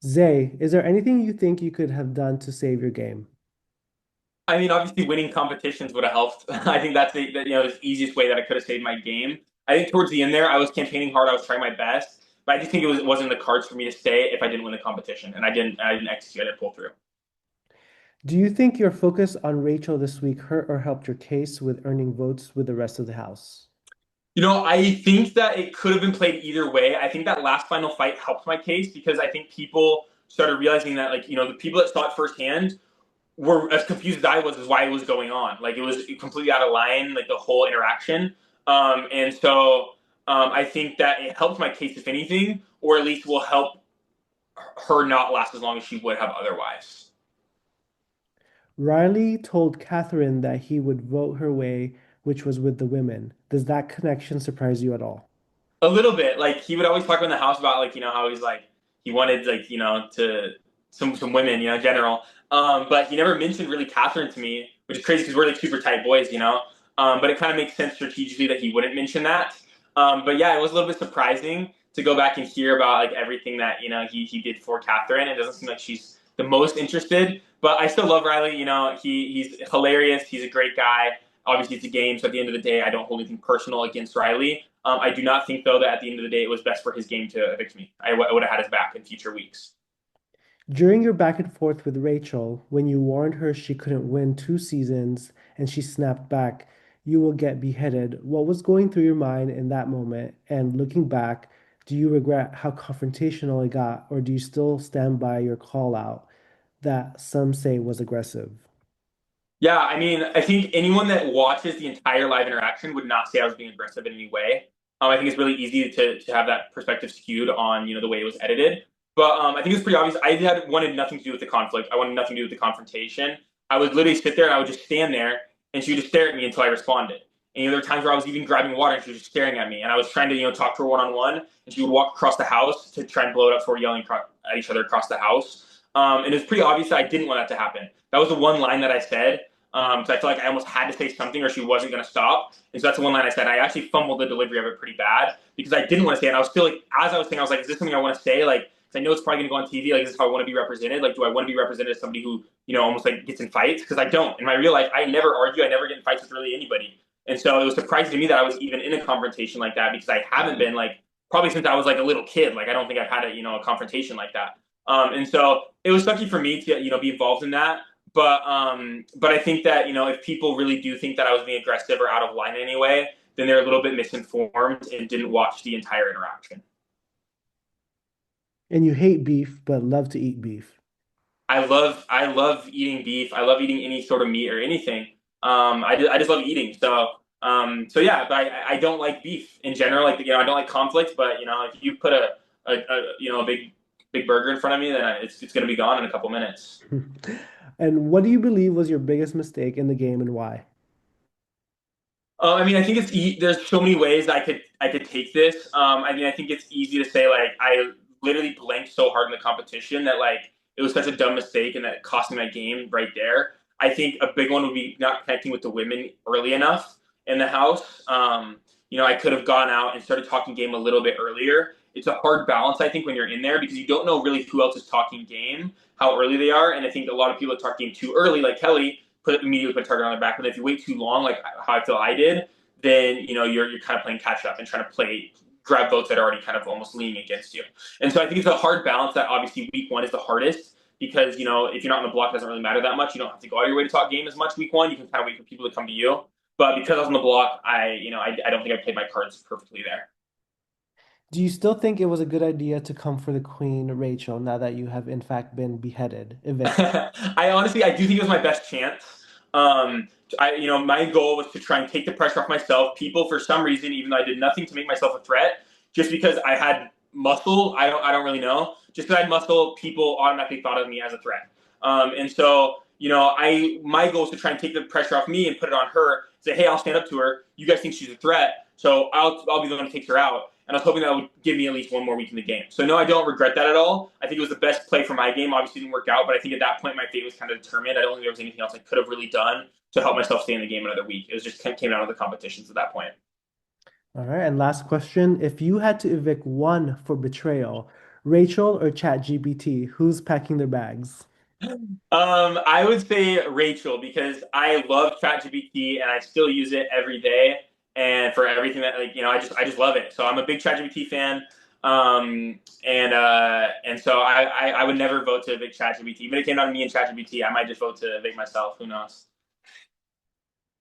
Zay, is there anything you think you could have done to save your game? I mean, obviously, winning competitions would have helped. I think that's the easiest way that I could have saved my game. I think towards the end there, I was campaigning hard. I was trying my best, but I just think it wasn't in the cards for me to stay if I didn't win the competition, and I didn't execute. I didn't pull through. Do you think your focus on Rachel this week hurt or helped your case with earning votes with the rest of the house? I think that it could have been played either way. I think that last final fight helped my case because I think people started realizing that, the people that saw it firsthand were as confused as I was as why it was going on. Like it was completely out of line, like the whole interaction. And so I think that it helped my case, if anything, or at least will help her not last as long as she would have otherwise. Riley told Catherine that he would vote her way, which was with the women. Does that connection surprise you at all? A little bit. Like he would always talk in the house about how he's like he wanted to some women, in general. But he never mentioned really Catherine to me, which is crazy because we're like super tight boys. But it kind of makes sense strategically that he wouldn't mention that. But yeah, it was a little bit surprising to go back and hear about like everything that he did for Catherine. It doesn't seem like she's the most interested, but I still love Riley. He's hilarious. He's a great guy. Obviously, it's a game, so at the end of the day, I don't hold anything personal against Riley. I do not think, though, that at the end of the day, it was best for his game to evict me. I would have had his back in future weeks. During your back and forth with Rachel, when you warned her she couldn't win 2 seasons and she snapped back, you will get beheaded. What was going through your mind in that moment? And looking back, do you regret how confrontational it got, or do you still stand by your call out that some say was aggressive? Yeah, I mean, I think anyone that watches the entire live interaction would not say I was being aggressive in any way. I think it's really easy to have that perspective skewed on the way it was edited. But I think it's pretty obvious. I had wanted nothing to do with the conflict. I wanted nothing to do with the confrontation. I would literally sit there and I would just stand there, and she would just stare at me until I responded. And there were times where I was even grabbing water and she was just staring at me, and I was trying to talk to her one on one, and she would walk across the house to try and blow it up, so we're yelling at each other across the house. And it was pretty obvious that I didn't want that to happen. That was the one line that I said. So I feel like I almost had to say something or she wasn't going to stop. And so that's the one line I said. I actually fumbled the delivery of it pretty bad because I didn't want to say it. And I was still like, as I was saying, I was like, is this something I want to say? Like, because I know it's probably going to go on TV. Like, is this how I want to be represented? Like, do I want to be represented as somebody who, almost like gets in fights? Because I don't. In my real life, I never argue. I never get in fights with really anybody. And so it was surprising to me that I was even in a confrontation like that because I haven't been like, probably since I was like a little kid. Like, I don't think I've had a confrontation like that. And so it was sucky for me to, be involved in that. But I think that if people really do think that I was being aggressive or out of line anyway, then they're a little bit misinformed and didn't watch the entire interaction. And you hate beef, but love to eat beef. I love eating beef. I love eating any sort of meat or anything. I just love eating. So yeah, but I don't like beef in general. Like I don't like conflict. But if you put a big burger in front of me, then it's gonna be gone in a couple minutes. And what do you believe was your biggest mistake in the game and why? I mean, I think there's so many ways I could take this. I mean, I think it's easy to say like I literally blanked so hard in the competition that like it was such a dumb mistake and that it cost me my game right there. I think a big one would be not connecting with the women early enough in the house. I could have gone out and started talking game a little bit earlier. It's a hard balance, I think, when you're in there because you don't know really who else is talking game, how early they are, and I think a lot of people talk game too early, like Kelly, immediately put a target on their back. But if you wait too long, like how I feel I did, then you're kind of playing catch up and trying to play grab votes that are already kind of almost leaning against you. And so I think it's a hard balance that obviously week one is the hardest because if you're not on the block, it doesn't really matter that much. You don't have to go out of your way to talk game as much week one. You can kind of wait for people to come to you. But because I was on the block, I don't think I played my cards perfectly there. Do you still think it was a good idea to come for the Queen, Rachel, now that you have in fact been beheaded, evicted? I do think it was my best chance. My goal was to try and take the pressure off myself. People, for some reason, even though I did nothing to make myself a threat, just because I had muscle, I don't really know. Just because I had muscle, people automatically thought of me as a threat. And so, my goal was to try and take the pressure off me and put it on her. Say, hey, I'll stand up to her. You guys think she's a threat, so I'll be the one who takes her out. And I was hoping that would give me at least one more week in the game. So no, I don't regret that at all. I think it was the best play for my game. Obviously, it didn't work out, but I think at that point my fate was kind of determined. I don't think there was anything else I could have really done to help myself stay in the game another week. It was just came out of the competitions at that point. All right, and last question. If you had to evict one for betrayal, Rachel or ChatGPT? Who's packing their bags? I would say Rachel because I love ChatGPT and I still use it every day and for everything that I just love it. So I'm a big ChatGPT fan. And so I would never vote to evict ChatGPT. But it came down to me and ChatGPT. I might just vote to evict myself. Who knows?